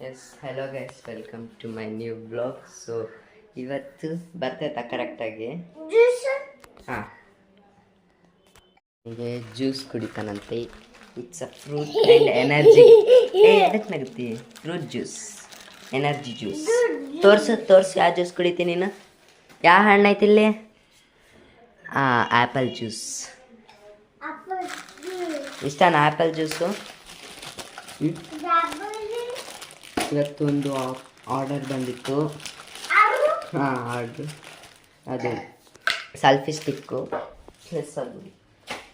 S hello guys welcome to my new blog. So ಇವತ್ತು ಬರ್ತೈತಾ ಕರೆಕ್ಟಾಗಿ? ಹಾಂ, ಹೀಗೆ ಜ್ಯೂಸ್ ಕುಡಿತಾನಂತೆ. It's a fruit and energy. ಎದಕ್ಕೆ ನಗುತ್ತಿ? Fruit juice, energy juice. ತೋರ್ಸು ಯಾವ ಜ್ಯೂಸ್ ಕುಡಿತೀನಿ ನೀನು? ಯಾವ ಹಣ್ಣು ಐತಿ ಇಲ್ಲಿ? Apple juice. ಇಷ್ಟನಾ ಆ್ಯಪಲ್ ಜ್ಯೂಸು? ಇವತ್ತೊಂದು ಆರ್ಡರ್ ಬಂದಿತ್ತು. ಆರ್ಡ್ರು ಅದು ಸೆಲ್ಫಿ ಸ್ಟಿಕ್ಕು ಪ್ಲಸ್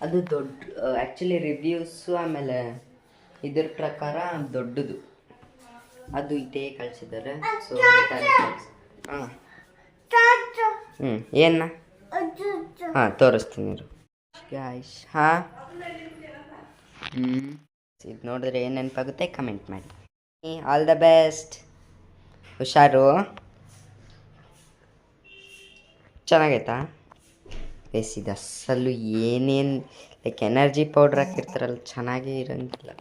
ಅದು ದೊಡ್ಡ ಆ್ಯಕ್ಚುಲಿ ರಿವ್ಯೂಸು ಆಮೇಲೆ ಇದ್ರ ಪ್ರಕಾರ ದೊಡ್ಡದು ಅದು ಇದೇ ಕಳಿಸಿದ್ದಾರೆ. ಸೊ ಹಾಂ ಏನ ತೋರಿಸ್ತೀನಿ ಗಾಯ್ಸ್. ಇದು ನೋಡಿದ್ರೆ ಏನು ನೆನಪಾಗುತ್ತೆ ಕಮೆಂಟ್ ಮಾಡಿ. All the best. ಹುಷಾರು. ಚೆನ್ನಾಗೈತಾ? ಇದು ಅಸಲು ಏನೇನು ಲೈಕ್ ಎನರ್ಜಿ ಪೌಡ್ರ್ ಹಾಕಿರ್ತಾರಲ್ಲ, ಚೆನ್ನಾಗೇ ಇರೋಂಗಿಲ್ಲ.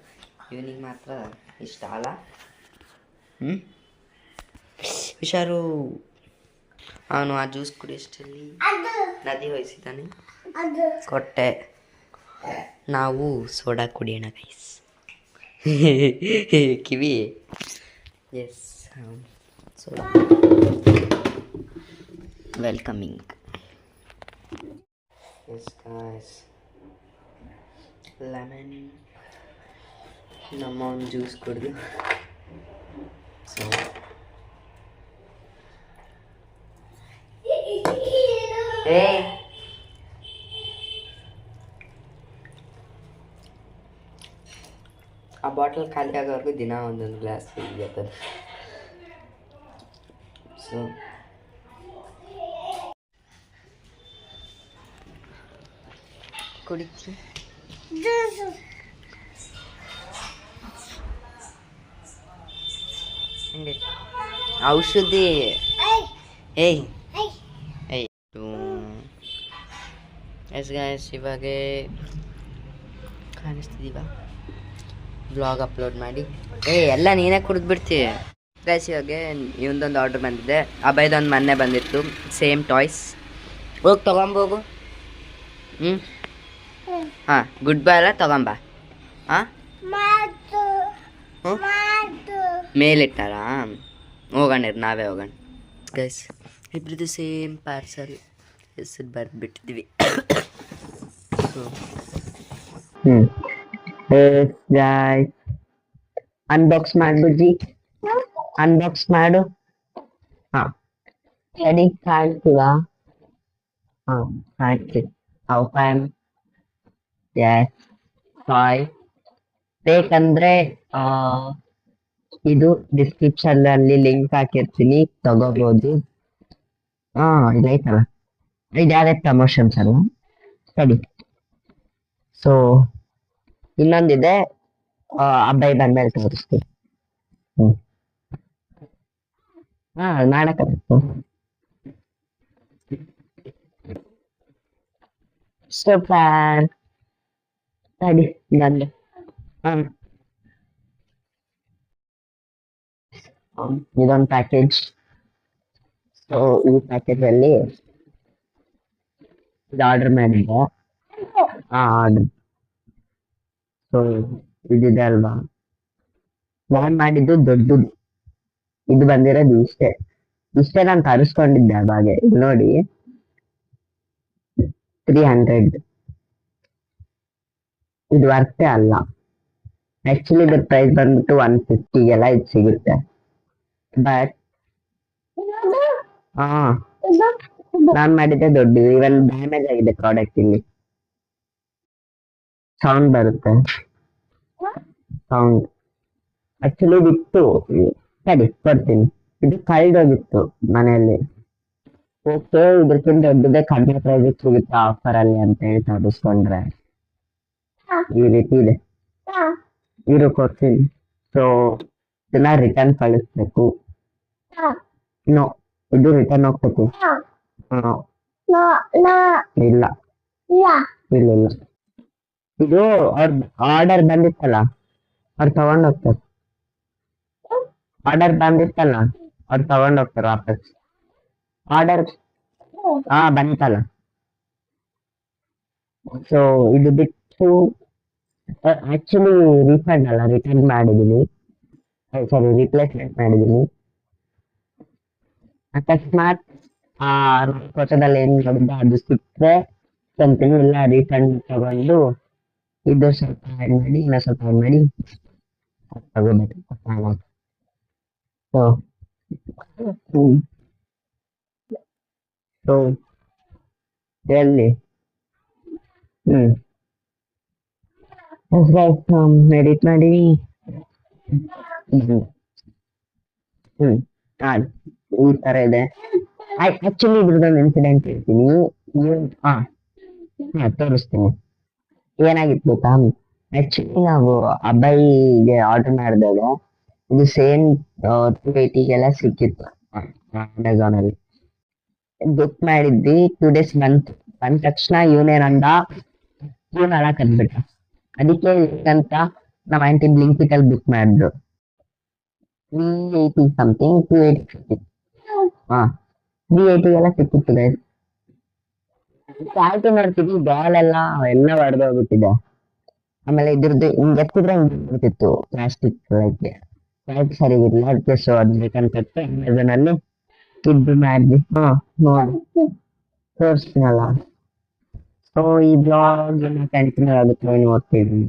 ಇವನಿಗೆ ಮಾತ್ರ ಇಷ್ಟ ಅಲ್ಲ. ಹುಷಾರು. ಅವನು ಆ ಜ್ಯೂಸ್ ಕುಡಿಯೋಷ್ಟರಲ್ಲಿ ನದಿ ಹೊಯ್ಸಿದ್ದಾನೆ. ಕೊಟ್ಟೆ. ನಾವು ಸೋಡಾ ಕುಡಿಯೋಣ guys. Kiwi yes soda welcoming. Yes guys, lemon ನಮ್ಮ ಒಂದು ಜ್ಯೂಸ್ ಕುಡಿದು ಸೊ ಆ ಬಾಟಲ್ ಖಾಲಿ ಆಗೋವರೆಗೂ ದಿನ ಒಂದೊಂದು ಗ್ಲಾಸ್ ಕುಡಿಯತ್ತದ. ಸೊ ಕುಡಿತಿ ಔಷಧಿ. ಏಯ್ ಎಸ್ ಗಾಯ್ಸ್, ಇವಾಗ ಕಾಣಿಸ್ತಿದ್ದೀವ ಬ್ಲಾಗ್ ಅಪ್ಲೋಡ್ ಮಾಡಿ. ಎಲ್ಲ ನೀನೇ ಕುಡಿದ್ಬಿಡ್ತೀವಿ ಗೈಸ್. ಇವಾಗ ಇವೊಂದೊಂದು ಆರ್ಡ್ರ್ ಬಂದಿದೆ. ಅಭಯದೊಂದು ಮೊನ್ನೆ ಬಂದಿತ್ತು, ಸೇಮ್ ಟಾಯ್ಸ್. ಹೋಗಿ ತೊಗೊಂಬೋಗು. ಹಾಂ, ಗುಡ್ ಬೈ ಅಲ್ಲ, ತಗೊಂಬ. ಹಾಂ, ಮೇಲಿಟ್ಟಾರಾ? ಹೋಗೋಣ, ನಾವೇ ಹೋಗೋಣ ಗೈಸ್. ಇಬ್ಬರದು ಸೇಮ್ ಪಾರ್ಸಲ್ ಹೆಸರು ಬರೆದ್ಬಿಟ್ಟಿದ್ವಿ. ಅನ್ಬಾಕ್ಸ್ ಮಾಡ್ಬಿಡ್ರಿ. ಅನ್ಬಾಕ್ಸ್ ಮಾಡು. ಹಾಂ, ರೆಡಿ ಕಾಣ್ತೀವ? ಹಾಂ, ಕಾಣ್ತೀವಿ. ಓಪನ್. ಎಸ್, ಟಾಯ್ ಬೇಕಂದ್ರೆ ಇದು ಡಿಸ್ಕ್ರಿಪ್ಷನ್ ಅಲ್ಲಿ ಲಿಂಕ್ ಹಾಕಿರ್ತೀನಿ, ತಗೋಬಹುದು. ಇದೈತಲ್ಲ, ಇದು ಯಾವ್ದೇ ಪ್ರಮೋಷನ್ಸ್ ಅಲ್ಲ, ಸರಿ. ಸೊ ಇನ್ನೊಂದಿದೆ, ಅಬ್ಬಾಯಿ ಬಂದ್ಮೇಲೆ ತೋರಿಸ್ತೀವಿ. ಮಾಡಕ್ಕಾಗತ್ತು. ಸೂಪರ್. ಸರಿ, ಬಂದು ಇದೊಂದು ಪ್ಯಾಕೇಜ್. ಸೊ ಈ ಪ್ಯಾಕೇಜ್ ಅಲ್ಲಿ ಇದು ಆರ್ಡರ್ ಮಾಡಿದೆ. ಆರ್ಡರ್ ಸೊ ಇದಿದೆ ಅಲ್ವಾ, ನಾನ್ ಮಾಡಿದ್ದು ದೊಡ್ಡದು. ಇದು ಬಂದಿರೋದು ಇಷ್ಟೇ ನಾನು ತರಿಸ್ಕೊಂಡಿದ್ದೆ ಅವಾಗೆ. ನೋಡಿ 300. ಇದು ವರ್ತೆ ಅಲ್ಲ. ಆಕ್ಚುಲಿ ಇದ್ರ ಪ್ರೈಸ್ ಬಂದ್ಬಿಟ್ಟು 150 ಇದು ಸಿಗುತ್ತೆ. ಬಟ್ ನಾನ್ ಮಾಡಿದ್ದೆ ದೊಡ್ಡದು. ಇವನ್ ಡ್ಯಾಮೇಜ್ ಆಗಿದೆ ಪ್ರಾಡಕ್ಟ್. ಇಲ್ಲಿ ಸೌಂಡ್ ಬರುತ್ತೆ, ಸೌಂಡ್. ಆಕ್ಚುಲಿ ಇದಿತ್ತು, ಸರಿ ಕೊಡ್ತೀನಿ. ಇದು ಕಳ್ದೋಗಿತ್ತು ಮನೆಯಲ್ಲಿ. ಓಕೆ, ಇದಕ್ಕಿಂತ ದೊಡ್ಡದೇ ಕಡಿಮೆ ಪ್ರೈಸ್ ಸಿಗುತ್ತೆ ಆಫರ್ ಅಲ್ಲಿ ಅಂತ ಹೇಳಿ ತರಿಸ್ಕೊಂಡ್ರೆ ಈ ರೀತಿ ಇದೆ. ಇರು ಕೊಡ್ತೀನಿ. ಸೊ ಇದನ್ನ ರಿಟರ್ನ್ ಕಳಿಸ್ಬೇಕು. ನೋ, ಇದು ರಿಟರ್ನ್ ಹೋಗ್ಬೇಕು. ಇಲ್ಲ, ಇದು ಅವ್ರ ಆರ್ಡರ್ ಬಂದಿತ್ತಲ್ಲ, ಅವ್ರು ತಗೊಂಡ್ ಹೋಗ್ತಾರೆ. ಆರ್ಡರ್ ಬಂದಿತ್ತಲ್ಲ, ಅವ್ರು ತಗೊಂಡ್ ಹೋಗ್ತಾರೆ ವಾಪಸ್. ಆರ್ಡರ್ ಬಂತಲ್ಲ. ಸೊ ಇದು ಬಿಟ್ಟು ಆಕ್ಚುಲಿ ರೀಫಂಡ್ ಅಲ್ಲ, ರಿಟರ್ನ್ ಮಾಡಿದೀನಿ. ಸಾರಿ, ರಿಪ್ಲೇಸ್ಮೆಂಟ್ ಮಾಡಿದೀನಿ. ಅಕಸ್ಮಾತ್ ಆ ಫೋಟೋದಲ್ಲಿ ಏನ್ ನೋಡಿದ್ದೆ ಅದು ಸಿಕ್ಕರೆ something, ಇಲ್ಲ ರೀಫಂಡ್ ತಗೊಂಡು ಇದು ಸ್ವಲ್ಪ ಆಡ್ ಮಾಡಿ, ಇನ್ನೂ ಸ್ವಲ್ಪ ಆಡ್ ಮಾಡಿ ತಗೋಬೇಕು. ಸೊ ಸೊ ಎಲ್ಲಿ ಎಡಿಟ್ ಮಾಡಿ. ಹ್ಮ್ ಹ್ಮ್ ಆ, ಈ ತರ ಇದೆ. ಆಕ್ಚುಲಿ ಇದ್ರದ್ದೊಂದು ಇನ್ಸಿಡೆಂಟ್ ಹೇಳ್ತೀನಿ. ಹಾ ತೋರಿಸ್ತೀನಿ. ಏನಾಗಿತ್ತು ಗೊತ್ತಾ, ಆಕ್ಚುಲಿ ನಾವು ಅಬ್ಬಾಯಿಗೆ ಆರ್ಡರ್ ಮಾಡಿದಾಗ ಇದು ಸೇಮ್ 280 ಸಿಕ್ಕಿತ್ತು ಅಮೆಝಾನ್ ಅಲ್ಲಿ. ಬುಕ್ ಮಾಡಿದ್ವಿ, 2 days ಬಂದ ತಕ್ಷಣ ಇವನೇನಂದ, ಇವನ್ ಅಳಕ್ ಅಂದ್ಬಿಟ್ಟ. ಅದಕ್ಕೆ ಅಂತ ನಮ್ಮ ಆಂಟಿ ಬ್ಲಿಂಕಿಟ್ ಅಲ್ಲಿ ಬುಕ್ ಮಾಡಿದ್ರು. 380 ಸಮಥಿಂಗ್, 280 ಸಿಕ್ಕಿತ್ತು. ಹಾ 380 ಸಿಕ್ಕಿತ್ತು ಗೈಸ್. ಕ್ವಾಲಿಟಿ ನೋಡ್ತೀವಿ, ಬಾಲ್ ಎಲ್ಲ ಹೊಡೆದೋಗ್ಬಿಟ್ಟಿದೆ. ಆಮೇಲೆ ಇದ್ರದ್ದು ಹಿಂಗ್ ಎತ್ತಿದ್ರೆ ಹಿಂಗ್ ಬಿಡ್ತಿತ್ತು, ಪ್ಲಾಸ್ಟಿಕ್ ಕ್ವಾಲಿಟಿ ಸರಿಗಿರ್ಲಿಲ್ಲ. ಅದಕ್ಕೆ ಸೊ ಅದ್ ರಿಟರ್ನ್ ಕೊಟ್ಟು ಅಮೆಝಾನ್ ಅಲ್ಲಿ ಇದು ಮಾಡಿದ್ವಿ. ನೋಡಿ ತೋರಿಸ್ತೀನಲ್ಲ. ಸೊ ಈ ಬ್ಲಾಗ್ ಕಂಟಿನ್ಯೂ ಆಗುತ್ತೆ, ನೋಡ್ತೀವಿ.